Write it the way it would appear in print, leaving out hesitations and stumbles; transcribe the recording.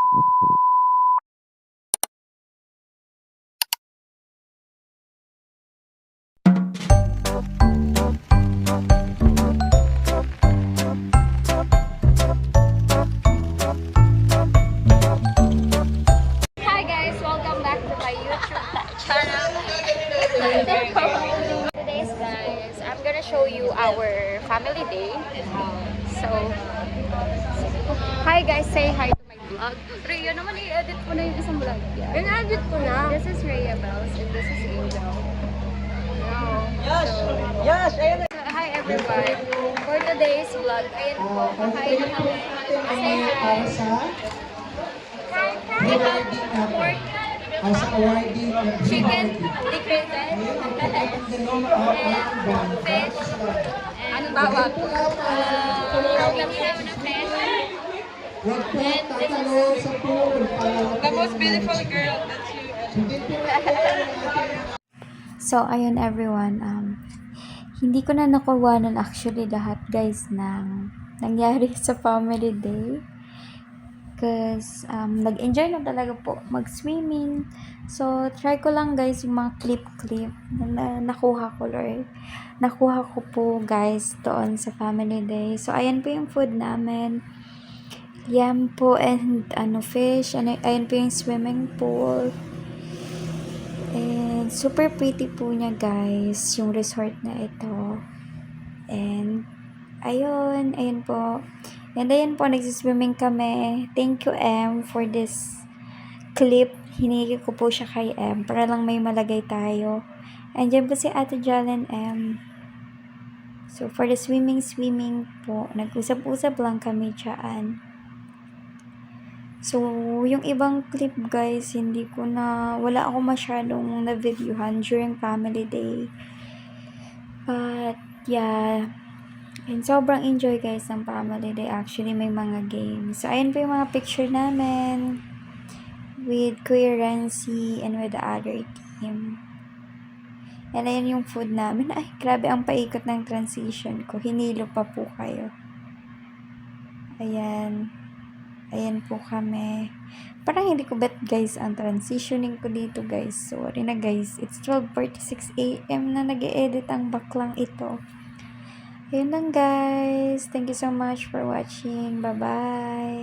Hi guys, welcome back to my YouTube channel. Today's guys, I'm gonna show you our family day. So, hi guys, say hi to my vlog. Rhea naman i-edit ko na yung isang vlog. In-edit ko na. This is Rhea Bells and this is Angel. Yes, ayun. Hi everyone. For today's vlog, ayan po, kakain na kami. Say hi. Pork, chicken, decorated, fish, anong bawat? Lamina na fish. The most beautiful girl that you. So, ayun everyone, hindi ko na nakuwanan actually lahat guys ng nangyari sa family day. Because, nag-enjoy na talaga po mag-swimming. So, try ko lang guys yung mga clip na nakuha ko, Lord. Nakuha ko po guys doon sa family day. So, ayan po yung food namin. Yam po and fish. Ayan po yung swimming pool. And super pretty po niya guys, yung resort na ito. And ayun po. And ayan po, nagsiswimming kami. Thank you M for this clip. Hinigi ko po siya kay M para lang may malagay tayo. And dyan po si Ate Jalen M. So for the swimming po, nag-usap-usap lang kami dyan. So, yung ibang clip guys, wala ako masyadong na-videohan during family day. But, yeah. And sobrang enjoy guys ng family day. Actually, may mga games. So, ayan po yung mga picture namin with Kuya Renzi and with the other team. And ayan yung food namin. Ay, grabe ang paikot ng transition ko. Hinilo pa po kayo. Ayan. Ayan po kami. Parang hindi ko bet guys ang transitioning ko dito guys. Sorry na guys. It's 12:46 AM na nag-e-edit ang baklang ito. Ayun lang guys. Thank you so much for watching. Bye-bye.